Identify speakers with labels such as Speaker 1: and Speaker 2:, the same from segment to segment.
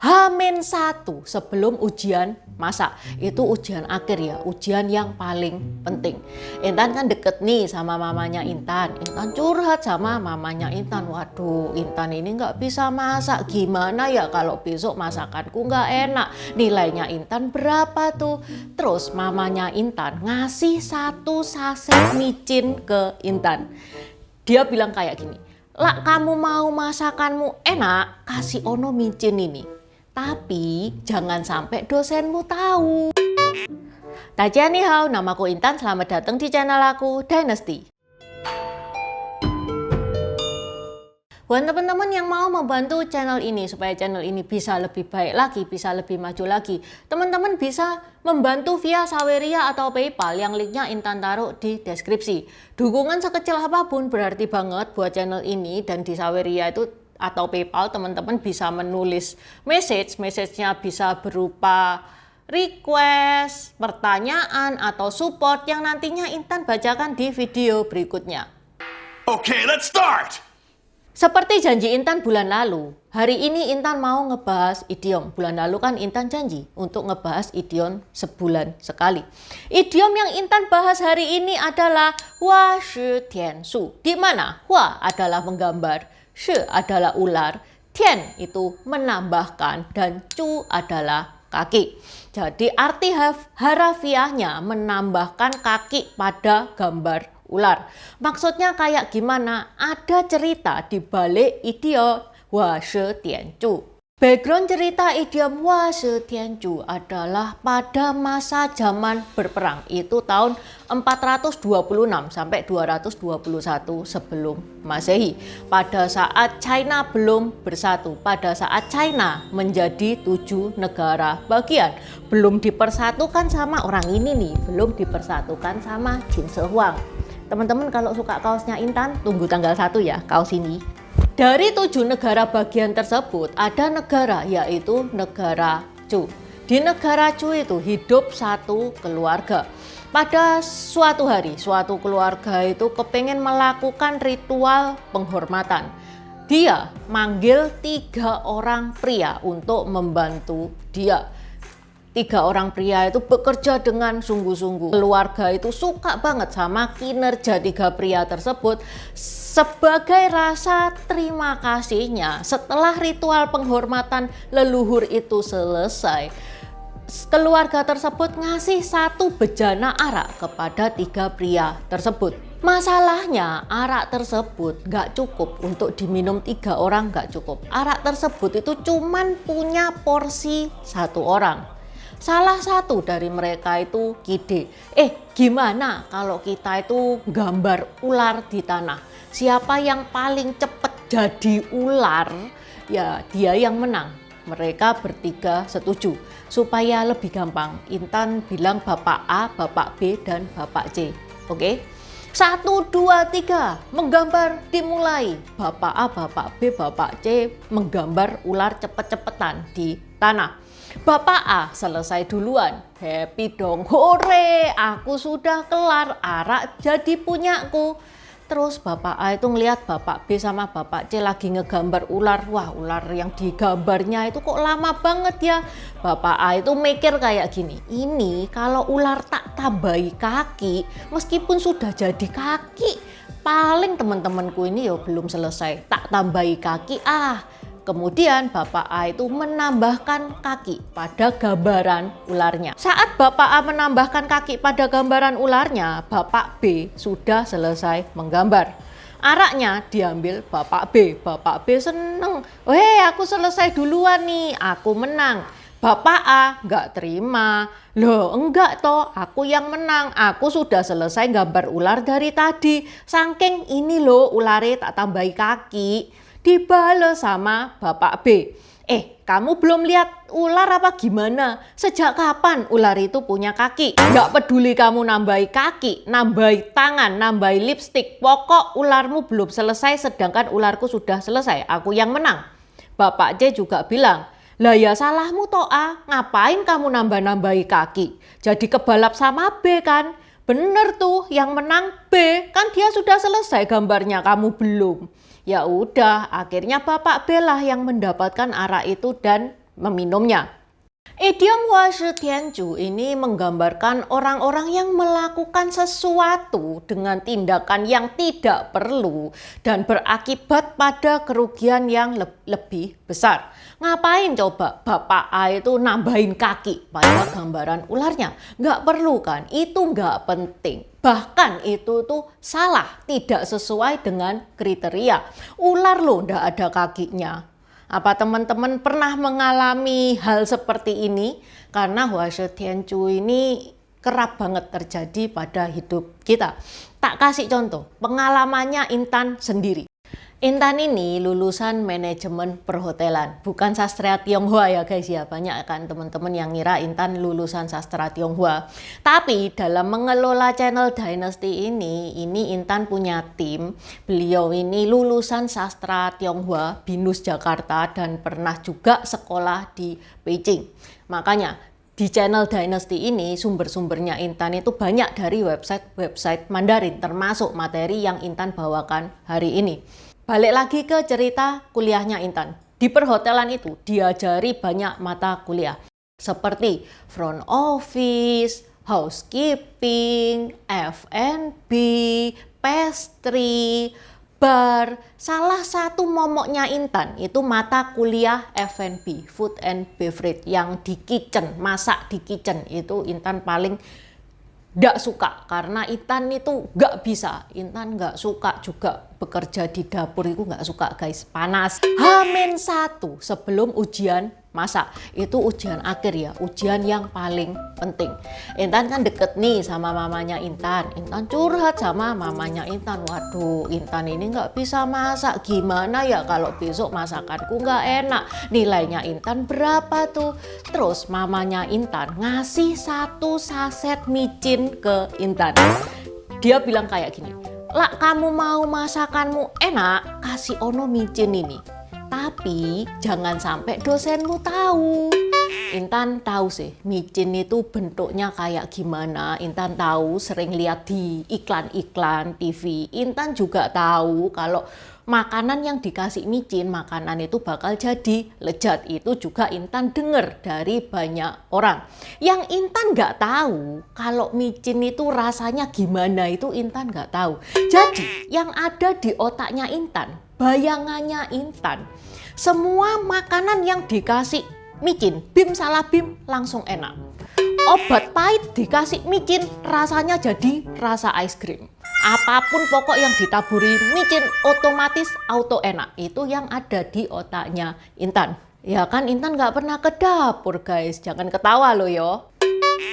Speaker 1: H-1 sebelum ujian masak. Itu ujian akhir ya, ujian yang paling penting. Intan kan deket nih sama mamanya Intan. Intan curhat sama mamanya Intan. Waduh, Intan ini nggak bisa masak. Gimana ya kalau besok masakanku nggak enak? Nilainya Intan berapa tuh? Terus mamanya Intan ngasih 1 saset micin ke Intan. Dia bilang kayak gini, "Lah, kamu mau masakanmu enak, kasih ono micin ini. Tapi jangan sampai dosenmu tahu." Dajian ni hao, namaku Intan, selamat datang di channel aku, Dynasty. Buat teman-teman yang mau membantu channel ini supaya channel ini bisa lebih baik lagi, bisa lebih maju lagi, teman-teman bisa membantu via Saweria atau PayPal yang linknya Intan taruh di deskripsi. Dukungan sekecil apapun berarti banget buat channel ini, dan di Saweria itu atau PayPal teman-teman bisa menulis message-nya bisa berupa request, pertanyaan, atau support yang nantinya Intan bacakan di video berikutnya.
Speaker 2: Okay, let's start!
Speaker 1: Seperti janji Intan bulan lalu, hari ini Intan mau ngebahas idiom. Bulan lalu kan Intan janji untuk ngebahas idiom sebulan sekali. Idiom yang Intan bahas hari ini adalah hua shi tian su, di mana hua adalah menggambar, shi adalah ular, tian itu menambahkan, dan cu adalah kaki. Jadi arti harafiahnya menambahkan kaki pada gambar ular. Maksudnya kayak gimana? Ada cerita di balik idiom hua shi tian cu. Background cerita idiom hua shi tian cu adalah pada masa zaman berperang. Itu tahun 426 sampai 221 sebelum Masehi. Pada saat China belum bersatu, pada saat China menjadi 7 negara bagian, belum dipersatukan sama orang ini nih, belum dipersatukan sama Qin Shi Huang. Teman-teman kalau suka kaosnya Intan, tunggu tanggal 1 ya, kaos ini. Dari 7 negara bagian tersebut, ada negara yaitu negara Chu. Di negara Chu itu hidup satu keluarga. Pada suatu hari, suatu keluarga itu kepengen melakukan ritual penghormatan. Dia manggil 3 orang pria untuk membantu dia. 3 orang pria itu bekerja dengan sungguh-sungguh. Keluarga itu suka banget sama kinerja 3 pria tersebut. Sebagai rasa terima kasihnya, setelah ritual penghormatan leluhur itu selesai, keluarga tersebut ngasih 1 bejana arak kepada 3 pria tersebut. Masalahnya arak tersebut gak cukup untuk diminum 3 orang, gak cukup. Arak tersebut itu cuman punya porsi 1 orang. Salah satu dari mereka itu ngide, gimana kalau kita itu gambar ular di tanah? Siapa yang paling cepat jadi ular, ya dia yang menang. Mereka bertiga setuju. Supaya lebih gampang, Intan bilang Bapak A, Bapak B, dan Bapak C. Oke? 1, 2, 3, menggambar dimulai. Bapak A, Bapak B, Bapak C menggambar ular cepet-cepetan di tanah. Bapak A selesai duluan, happy dong, hore, aku sudah kelar, arak jadi punyaku. Terus Bapak A itu ngelihat Bapak B sama Bapak C lagi ngegambar ular. Wah, ular yang digambarnya itu kok lama banget ya. Bapak A itu mikir kayak gini, ini kalau ular tak tambahi kaki, meskipun sudah jadi kaki, paling teman-temanku ini ya belum selesai, tak tambahi kaki Kemudian Bapak A itu menambahkan kaki pada gambaran ularnya. Saat Bapak A menambahkan kaki pada gambaran ularnya, Bapak B sudah selesai menggambar. Araknya diambil Bapak B. Bapak B seneng. Aku selesai duluan nih, aku menang. Bapak A nggak terima. Loh enggak toh, aku yang menang. Aku sudah selesai gambar ular dari tadi. Saking ini loh ularnya tak tambahi kaki. Dibales sama Bapak B. Kamu belum lihat ular apa gimana? Sejak kapan ular itu punya kaki? Gak peduli kamu nambahi kaki, nambahi tangan, nambahi lipstik. Pokok ularmu belum selesai sedangkan ularku sudah selesai. Aku yang menang. Bapak C juga bilang, lah ya salahmu toh A, ngapain kamu nambah-nambahi kaki? Jadi kebalap sama B kan? Bener tuh, yang menang B, kan dia sudah selesai gambarnya, kamu belum. Ya udah, akhirnya Bapak B lah yang mendapatkan arak itu dan meminumnya. Idiom Hua Shi Tian Zhu ini menggambarkan orang-orang yang melakukan sesuatu dengan tindakan yang tidak perlu dan berakibat pada kerugian yang lebih besar. Ngapain coba Bapak A itu nambahin kaki pada gambaran ularnya? Nggak perlu kan? Itu nggak penting. Bahkan itu tuh salah, tidak sesuai dengan kriteria. Ular loh nggak ada kakinya. Apa teman-teman pernah mengalami hal seperti ini? Karena Hua Shi Tian Zhu ini kerap banget terjadi pada hidup kita. Tak kasih contoh, pengalamannya Intan sendiri. Intan ini lulusan manajemen perhotelan, bukan sastra Tionghoa ya guys ya. Banyak kan teman-teman yang ngira Intan lulusan sastra Tionghoa. Tapi dalam mengelola channel Dynasty ini Intan punya tim. Beliau ini lulusan sastra Tionghoa, BINUS Jakarta, dan pernah juga sekolah di Beijing. Makanya di channel Dynasty ini sumber-sumbernya Intan itu banyak dari website Mandarin, termasuk materi yang Intan bawakan hari ini. Balik lagi ke cerita kuliahnya Intan. Di perhotelan itu diajari banyak mata kuliah seperti front office, housekeeping, F&B, pastry, bar. Salah satu momoknya Intan itu mata kuliah F&B, food and beverage, yang di kitchen, masak di kitchen. Itu Intan paling nggak suka karena Intan itu nggak bisa. Intan nggak suka juga bekerja di dapur, itu nggak suka guys, panas. H-1 sebelum ujian masak, itu ujian akhir ya, ujian yang paling penting. Intan kan deket nih sama mamanya Intan. Intan curhat sama mamanya Intan, waduh Intan ini nggak bisa masak, gimana ya kalau besok masakanku nggak enak, nilainya Intan berapa tuh. Terus mamanya Intan ngasih 1 saset micin ke Intan. Dia bilang kayak gini, "Lak, kamu mau masakanmu enak, kasih ono micin ini. Tapi jangan sampai dosenmu tahu." Intan tahu sih micin itu bentuknya kayak gimana. Intan tahu, sering lihat di iklan-iklan TV. Intan juga tahu kalau makanan yang dikasih micin, makanan itu bakal jadi lezat. Itu juga Intan dengar dari banyak orang. Yang Intan nggak tahu kalau micin itu rasanya gimana, itu Intan nggak tahu. Jadi yang ada di otaknya Intan, bayangannya Intan, semua makanan yang dikasih micin, bim salah bim langsung enak. Obat pahit dikasih micin, rasanya jadi rasa ice cream. Apapun pokok yang ditaburi micin otomatis auto enak. Itu yang ada di otaknya Intan. Ya kan Intan nggak pernah ke dapur guys, jangan ketawa loh yo.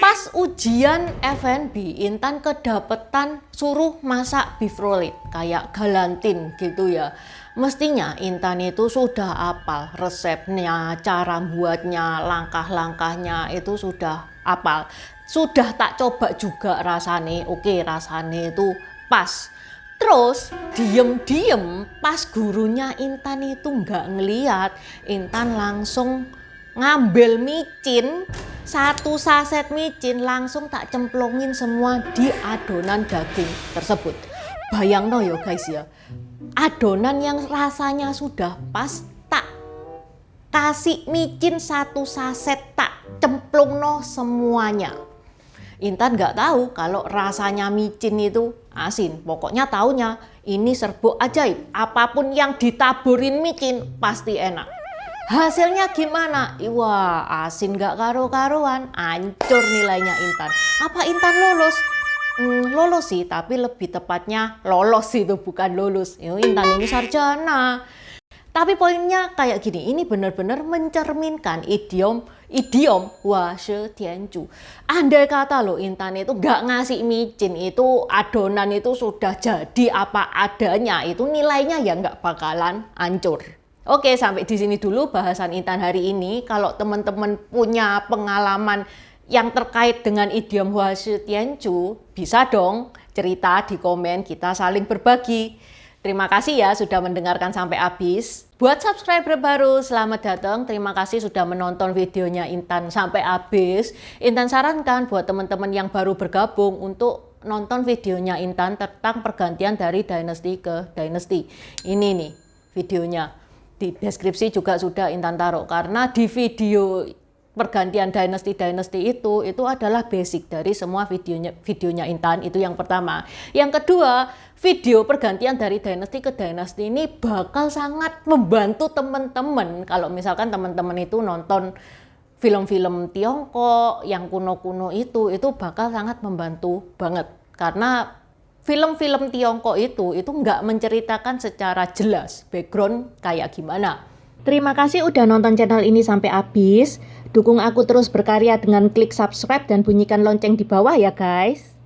Speaker 1: Pas ujian F&B, Intan kedapetan suruh masak beef roll kayak galantin gitu ya. Mestinya Intan itu sudah hafal resepnya, cara buatnya, langkah-langkahnya itu sudah hafal. Sudah tak coba juga rasane, oke rasane itu pas. Terus diem-diem pas gurunya Intan itu nggak ngeliat, Intan langsung ngambil micin, 1 saset micin langsung tak cemplungin semua di adonan daging tersebut. Bayang no yo guys ya, adonan yang rasanya sudah pas tak kasih micin 1 saset, tak cemplung no semuanya. Intan nggak tahu kalau rasanya micin itu asin. Pokoknya taunya ini serbuk ajaib. Apapun yang ditaburin micin pasti enak. Hasilnya gimana? Wah, asin nggak karu-karuan. Hancur nilainya Intan. Apa Intan lulus? Lolos sih, tapi lebih tepatnya lolos itu, bukan lulus. Intan ini sarjana. Tapi poinnya kayak gini, ini benar-benar mencerminkan idiom Hua Shi Tian Zhu. Andai kata loh Intan itu gak ngasih micin, itu adonan itu sudah jadi apa adanya, itu nilainya ya gak bakalan hancur. Oke, sampai di sini dulu bahasan Intan hari ini. Kalau teman-teman punya pengalaman yang terkait dengan idiom Hua Shi Tian Zhu, bisa dong cerita di komen, kita saling berbagi. Terima kasih ya sudah mendengarkan sampai habis. Buat subscriber baru, selamat datang. Terima kasih sudah menonton videonya Intan sampai habis. Intan sarankan buat teman-teman yang baru bergabung untuk nonton videonya Intan tentang pergantian dari Dynasty ke Dynasty. Ini nih videonya. Di deskripsi juga sudah Intan taruh, karena di video pergantian dinasti itu adalah basic dari semua videonya Intan. Itu yang pertama. Yang kedua, video pergantian dari dinasti ke dinasti ini bakal sangat membantu teman-teman kalau misalkan teman-teman itu nonton film-film Tiongkok yang kuno-kuno itu bakal sangat membantu banget, karena film-film Tiongkok itu nggak menceritakan secara jelas background kayak gimana. Terima kasih udah nonton channel ini sampai habis. Dukung aku terus berkarya dengan klik subscribe dan bunyikan lonceng di bawah ya guys.